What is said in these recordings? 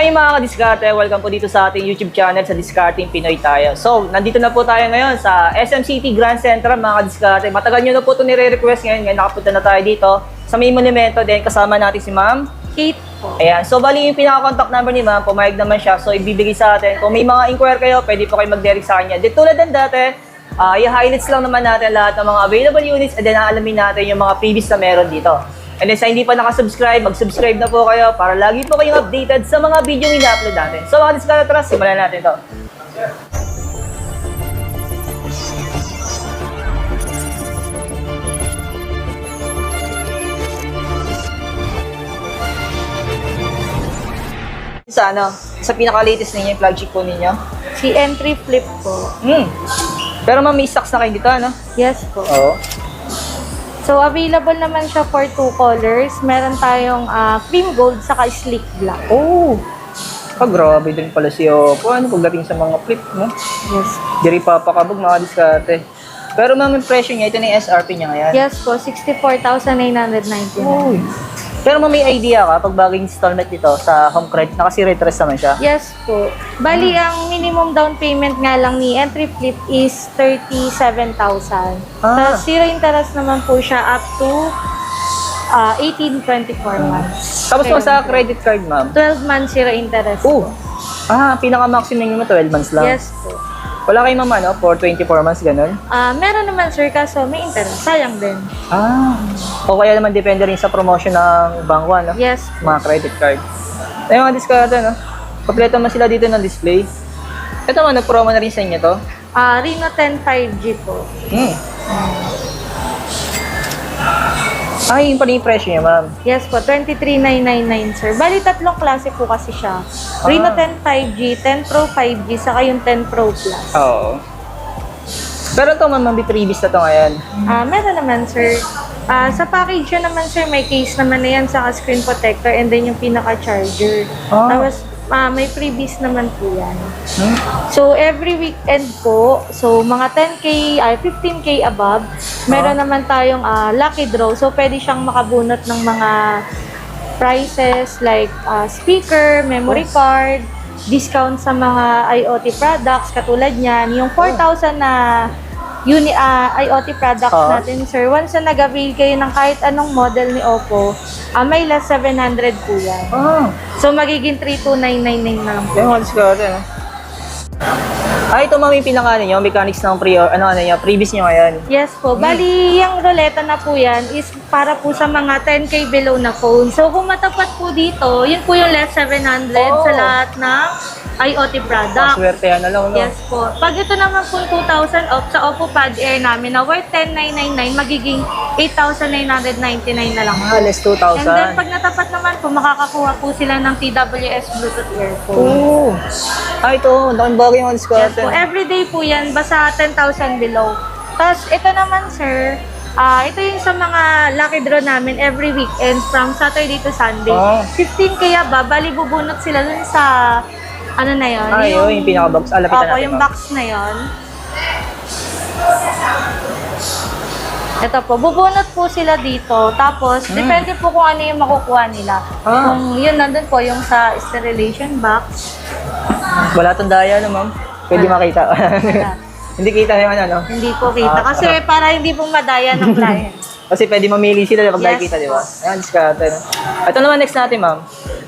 Hi mga ka-diskarte! Welcome po dito sa ating YouTube channel sa Discarding Pinoy tayo. So, nandito na po tayo ngayon sa SM City Grand Central mga ka-diskarte. Matagal nyo na po ito nire-request ngayon nakapunta na tayo dito sa may monumento din. Kasama natin si Ma'am Kate po. Ayan. So, bali yung pinaka-contact number ni Ma'am, pumayag naman siya. So, ibibigay sa atin. Kung may mga inquire kayo, pwede po kayo mag-direct sa kanya. Di tulad ng dati, i-highlights lang naman natin lahat ng mga available units and then aalamin natin yung mga previous na meron dito. And then sa hindi pa nakasubscribe, mag-subscribe na po kayo para lagi po kayong updated sa mga video yung ina-upload natin. So mga diskarte, tara, simulan natin ito. Sa pinaka-latest ninyo, yung flagship po ninyo? Si entry flip po. Pero ma'am, may stocks na kayo dito, ano? Yes po. Oo. So, available naman siya for 2 colors. Meron tayong cream gold saka sleek black. Oh! Grabe din pala si Oppo. Ano pagdating sa mga flip, no? Yes. Diri papakabog mga diskarte. Pero ma'am, yung presyo niya, ito na yung SRP niya ngayon. Yes po, 64,999. Uy. Pero ma'am, may idea ka pag bagay installment nito sa home credit na kasi retress naman siya? Yes po. Bali, ang minimum down payment nga lang ni entry flip is 37,000. Tapos zero interest naman po siya up to 18-24 months. Tapos kung sa credit card, ma'am? 12 months zero interest Oh! po. Pinaka-maximum mo 12 months lang? Yes po. Wala kayo ma'am, ano? For 24 months, ganun? Meron naman sir, kaso may interest. Sayang din. O kaya naman depende rin sa promotion ng bangko, no? Yes. Mga credit card. Ayun mga diskarte, no? Kompleto man sila dito ng display. Ito man, nag-promo na rin sa inyo to? Reno 10 5G po. Yun pa rin yung presyo niya, ma'am. Yes po, 23,999 sir. Bali, tatlong klase po kasi siya. Reno 10 5G, 10 Pro 5G, saka yung 10 Pro Plus. Oo. Pero ito, ma'am, may previous na to ngayon. Meron naman sir. Sa package yun naman sir, may case naman na yan, saka screen protector, and then yung pinaka-charger. Tapos, may freebies naman po yan. So, every weekend po, so mga 10K, 15K above, meron naman tayong lucky draw. So, pwede siyang makabunot ng mga prizes like speaker, memory card, discount sa mga IoT products, katulad niyan. Yung 4,000 na IoT products natin, sir. Once na nag-avail kayo ng kahit anong model ni Oppo, may last 700 po yan. So, magiging 32,999 na lang po. Yung mga diskarte, no? Ito ma'am, yung pinaka nyo, mechanics ng previous nyo ngayon. Yes po. Bali, yung ruleta na po yan is para po sa mga 10K below na phone. So, kung matapat po dito, yun po yung less 700 sa lahat ng IoT product. Swertehan na lang, no? Yes po. Pag ito naman po 2,000 off sa Oppo Pad Air namin na worth 10,999, magiging 8,999 na lang po. Less 2,000. And then, pag natapat naman po, makakakuha po sila ng TWS Bluetooth earphone. Oh! Ito, laking bagay yung Yes diskarte. po. Everyday po yan, basta 10,000 below. Tapos, ito naman, sir, ito yung sa mga lucky draw namin every weekend from Saturday to Sunday. 15 kaya ba, bali bubunot sila dun sa, ano na yun? Yung pinaka-box. Lapitan natin. Yung box na yun. Ito po, bubunot po sila dito. Tapos, depende po kung ano yung makukuha nila. Kung yun, nandun po yung sa sterilization box. Wala itong daya, no, ma'am? Pwede makita. Hindi kita yung ano, no? Hindi po kita. Kasi para hindi po madaya ng client. Kasi pwede mamili sila pag Yes, nakikita, di ba? Ayan, diskarte, no? Ito naman next natin, ma'am.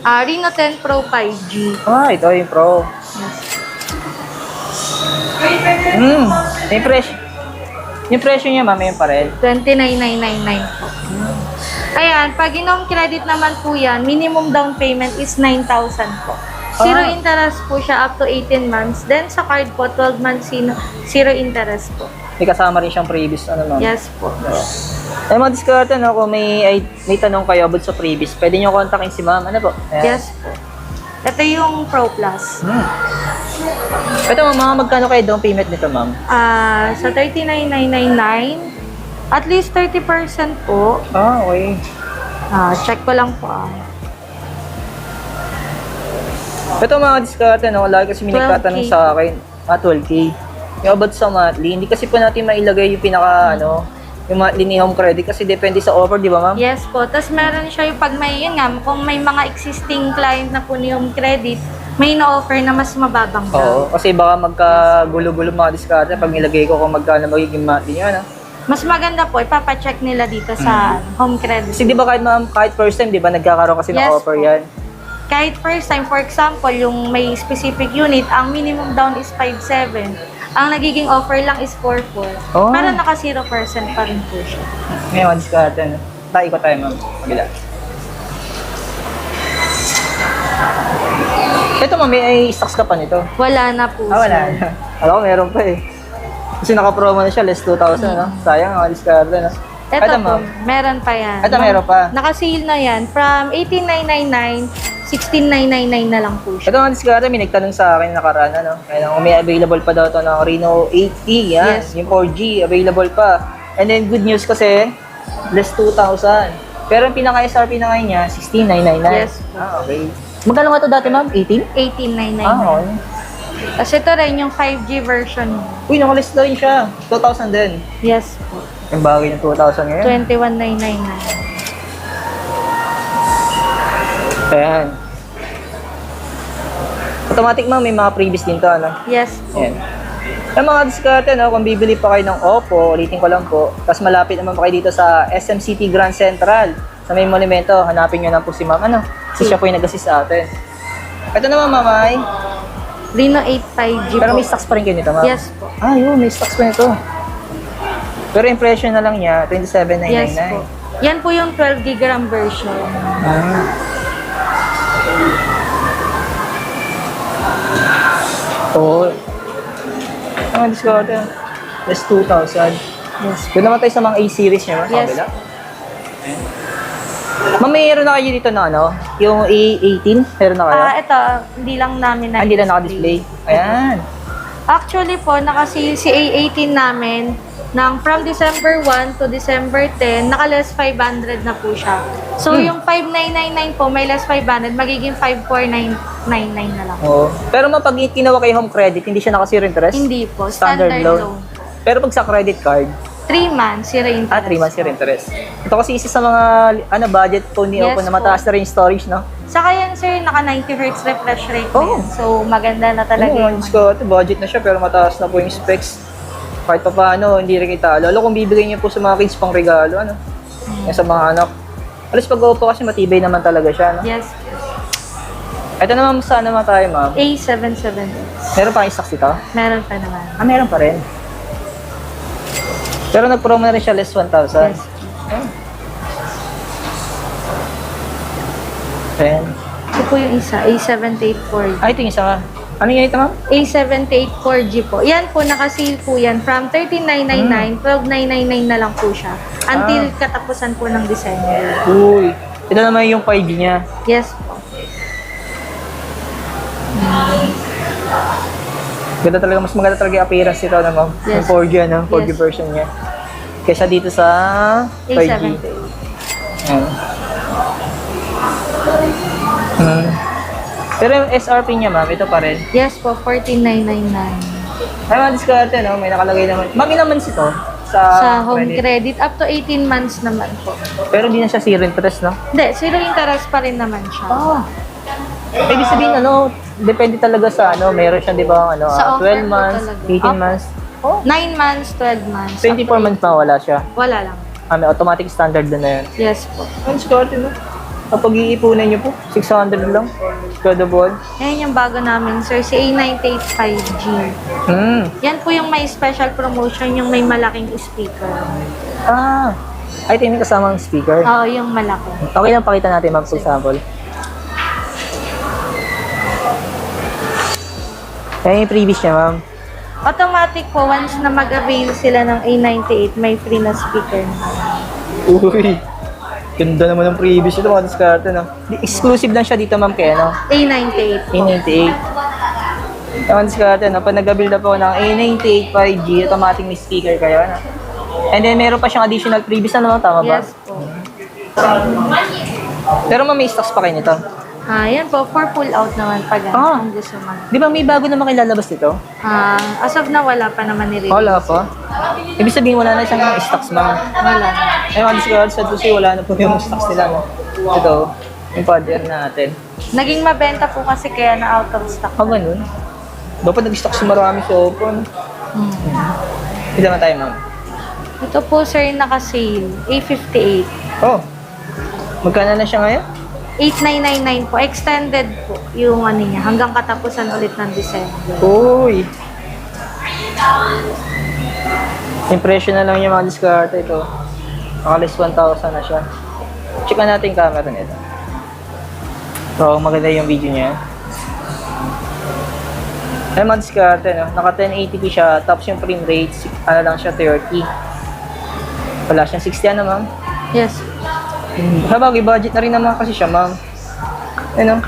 Reno 10 Pro 5G. Ito yung Pro. Yung presyo niya, ma'am, yun pa rin. 29,999 po. Ayan, pag in-home credit naman po yan, minimum down payment is 9,000 po. Zero interest po siya up to 18 months. Then sa card po, 12 months zero interest po. May kasama rin siyang previous, ano, ma'am? Yes po. Ay, mga diskarte, no? Kung may tanong kayo about sa previous, pwede nyo kontakin si ma'am. Ano po? Ayan. Yes po. Ito yung Pro Plus. Ito, ma'am, mga magkano kayo down payment nito, ma'am? Sa 39,999, at least 30% po. Okay. Check ko lang po. Ito mga diskarte, no? Lagi kasi may 12K. nagtatanong sa akin, 12K. Yung about sa monthly, hindi kasi po natin mailagay yung pinaka, Yung monthly ni home credit kasi depende sa offer, di ba ma'am? Yes po. Tapos meron siya yung pag may, yun nga, kung may mga existing client na po ni Home Credit, may na-offer na mas mababang Oo, daw. kasi baka magkagulo-gulo mga diskarte pag nilagay ko kung magkano magiging monthly nyo, ano? Mas maganda po, ipapacheck nila dito sa Home Credit. Kasi di ba kahit ma'am, kahit first time, di ba nagkakaroon kasi ng Yes offer po. yan? Kahit first time, for example, yung may specific unit, ang minimum down is 5.7. Ang nagiging offer lang is 4.4. Oh. Pero naka 0% pa rin po siya. Ngayon, mga diskarte, ano? Tayo ko tayo ma'am, kabila. Ito ma'am, may stocks ka pa nito? Wala na po, Wala sir. na. Alam ko, meron pa eh. Kasi naka-promo na siya, less 2,000, no? Sayang, mga diskarte, no? Ito po, meron pa yan. Ito, meron pa. Naka-sale na yan. From 18,999, 16,999 na lang po siya. Ito mga diskarte, may nagtanong sa akin nakaraan, ano? Kaya kung may available pa daw ito ng Reno 80, yan. Yes. Yung 4G, available pa. And then, good news kasi, less 2,000. Pero yung pinaka-SRP na ngayon niya, 16,999. Yes. Okay. Magkano nga ito dati, ma'am? 18? 18,999. Okay. Tapos ito rin yung 5G version. Uy, nakalist na rin siya. 2,000 din. Yes po. Yung bagay ng 2,000 ngayon. 21,999. Ayan. Automatic ma'am, may mga previous din to, ano? Yes po. Ayan. Yung mga diskarte, no, kung bibili pa kayo ng Oppo, ulitin ko lang po, tapos malapit naman pa kayo dito sa SM City Grand Central, sa may monumento, hanapin nyo lang po si ma'am, ano? Kasi siya po yung nag-assist sa atin. Ito naman, mamay. Reno 8 5G Pero po. may stocks pa rin kayo nito, ma'am? Yes po. Ah, yun, may stocks pa nito. Pero impression na lang niya, 27,999. Yes po. Yan po yung 12 GB RAM version. Ah. Oo. Ang discount yan. Plus 2,000. Yes. Doon naman tayo sa mga A-series niya, sa Yes. kabila. Ayan. Ma'am, mayroon na kayo dito na ano? Yung A18? Meron na kayo? Ito, hindi lang namin na Hindi na naka-display. Ayan. Actually po, naka-sale si A18 namin ng from December 1 to December 10, naka-less 500 na po siya. So, yung 5,999 po, may less 500, magiging 5,499 na lang. Oo. Pero ma'am, pag tinawa kay home credit, hindi siya naka-zero interest? Hindi po, Standard standard, loan. loan. Pero pag sa credit card, 3 months, zero interest. 3 months zero interest. Ito kasi isa sa mga budget phone ni Yes Oppo na po. mataas na rin yung storage, no? Saka yan, sir, naka 90 Hz refresh rate na Oh. yan. So, maganda na talaga Oo, yung Diyos ko, budget na siya pero mataas na po yung specs. Kahit pa paano, hindi rin kita. Lalo kung bibigay niyo po sa mga kids pang regalo, ano? Yan sa mga anak. Alas pag Oppo kasi matibay naman talaga siya, no? Yes. Ito naman, saan naman tayo, ma'am? A770. Meron pa kayong stocks dito? Meron pa naman. Meron pa rin. Pero nag-promo na rin siya, less 1,000. Yes. Ayan. Ito po yung isa, A784G. Ay, ito yung isa. Ano yun ito, ma'am? A784G po. Yan po, naka-sale po yan. From 13,999, 12,999 na lang po siya. Until katapusan po ng December. Uy. Ito naman yung 5G niya. Yes po. Ganda talaga, mas maganda talaga yung appearance nito, ano, ma'am? Yes. Yung 4G, ano? 4G Yes. version niya. Kesa dito sa 5G. A7. Ayan. Pero yung SRP niya, ma'am, ito pa rin. Yes po, 14,999. Ay, mga diskarte, no? May nakalagay naman. Ma'am, ilang months ito? Sa home credit, up to 18 months naman po. Pero hindi na siya zero interest, no? Hindi, zero interest pa rin naman siya. Ibig sabihin, ano, depende talaga sa, ano, meron siya, di ba, ano, Sa offer 12 po months, talaga. 18 Opo. months, 9 months, 12 months. 24 months pa wala siya. Wala lang. May automatic standard na yun. Yes po. Ang diskarte, no? Kapag iipunan niyo po, 600 lang. Kada buwan. Ngayon yung bago namin, sir, si A98 5G. Yan po yung may special promotion, yung may malaking speaker. Ay, ito yung kasamang speaker. Oo, yung malaki. Okay lang, pakita natin, ma'am, for example. Kaya yung previous niya, ma'am. Automatic po, once na mag-avail sila ng A98, may free na speaker. Uy, ganda naman ng previous ito, mga diskarte, no? Exclusive lang siya dito, ma'am, kaya, no? A98 po. A98. Mga diskarte, no? Pag nag-build up ako ng A98 5G, automatic may speaker kayo, no? And then, meron pa siyang additional previous, ano, tama ba? Yes po. Pero ma'am, may stocks pa kayo nito. Yan po, for pull out naman pag kung gusto man. Di ba may bago naman kayo lalabas dito? As of na, wala pa naman ni-release. Wala pa. Ibig sabihin, wala na siyang mga stocks, ma'am. Wala. Ay, mga discard sa Tusi, wala na po yung stocks nila, no? Ito, yung pader natin. Naging mabenta po kasi kaya na out of stock. Ganun. Dapat nag-stock si marami sa Oppo, no? Ito naman tayo, ma'am. Ito po sir, naka-sale. A58. Oh, magkano na siya ngayon? 8999 po. Extended po yung ano niya. Hanggang katapusan ulit ng December. Uy! Impression na lang yung mga discard ito. Nakalis 1,000 na siya. Check natin yung camera nito. So, maganda yung video niya. Ay, mga discard, no? Naka 1080p siya. Tapos yung frame rate, ano lang siya, 30. Wala siyang 60 ano, ma'am? Yes. Sabagay, budget na rin naman kasi siya, ma'am. Ano?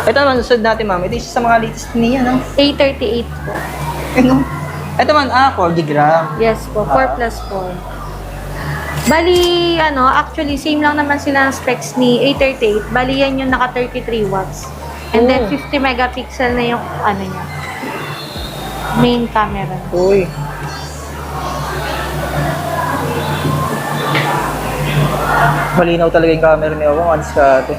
Ito naman, susunod natin, ma'am. Ito isa sa mga latest niya, no? A38 po. Ano? Ito man, 40 gram. Yes po. 4 plus 4. Bali, ano, actually, same lang naman sila ng specs ni A38. Bali, yan yung naka 33 watts. And then, 50 megapixel na yung, ano niya, main camera. Uy. Malinaw talaga yung camera niya. Mga diskarte.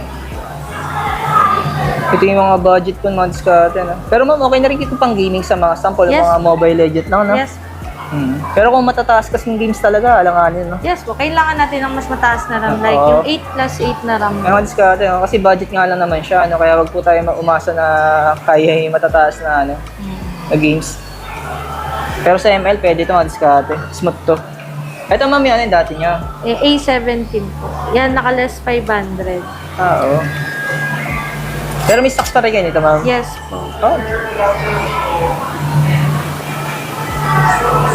Ito yung mga budget ko, mga diskarte, no? Pero ma'am, okay na rin ito pang gaming sa mga sample, Yes. mga Mobile Legends lang, no? Yes. Pero kung matataas kasi yung games talaga, alanganin, no? Yes po. Kailangan natin ng mas mataas na RAM. Oo. Like, yung 8 plus 8 na RAM. Mga diskarte, no? Kasi budget nga lang naman siya, ano? Kaya wag po tayo umasa na kaya yung matataas na, ano, na games. Pero sa ML, pwede ito, mga diskarte. Smooth to. Ito, ma'am, yan yung dati niya. A17 po. Yan, naka-less 500. Oo. Pero may stocks pa rin ganito, ma'am. Yes po. Oh.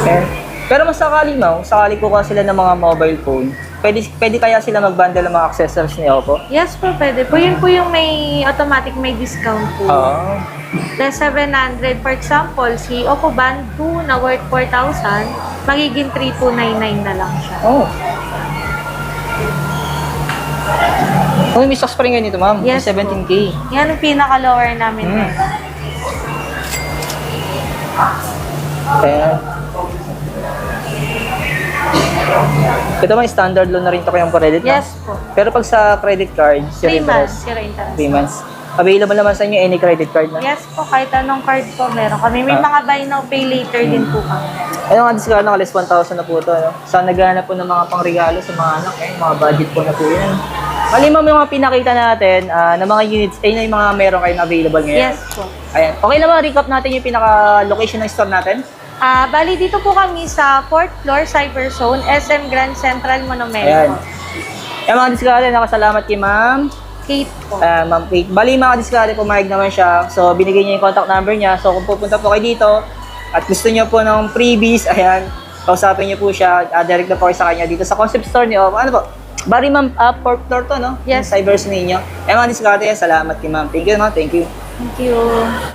Okay. Pero mas sakali, ma'am, sakali ko kasi sila ng mga mobile phone, pwede kaya sila mag-bundle ng mga accessories ni Oppo? Yes po, pwede po. Yun po yung may automatic may discount po. Oo. Plus 700, for example, si Oppo Band 2 na worth 4,000, magiging 3,299 na lang siya. Oh. Oh, may stocks pa rin ganito, ma'am. Yes, May 17K. Yan ang pinaka-lower namin. Kaya. Ito may standard loan na rin to kayong credit, ma'am? Yes po. Pero pag sa credit card, 3 months, zero interest. 3 months. Available naman sa inyo any credit card na? Yes po, kahit anong card po meron kami. May mga buy now, pay later din po kami. Ayun nga, discount na kalis 1,000 na po ito. No? Sa naghahanap po ng mga pangregalo sa mga anak, mga budget po na po yan. Mali mo yung mga pinakita natin na mga units, ayun na yung mga meron kayong available ngayon. Yes po. Ayan. Okay naman, recap natin yung pinaka-location ng store natin. Bali, dito po kami sa 4th floor, Cyberzone, SM Grand Central Monumento. Ayan. Yung mga discount, nakasalamat kay ma'am. Kate po. Ma'am Kate. Bali, mga discount, pumayag naman siya. So, binigay niya yung contact number niya. So, kung pupunta po kayo dito at gusto niyo po ng freebies, ayan, kausapin niyo po siya. Direct na po kayo sa kanya dito sa concept store niyo. Ano po? Bali, ma'am, 4th floor to, no? Yes. Yung Cyberzone ninyo. Mga discount, salamat kay ma'am. Thank you, ma'am. Thank you. Thank you.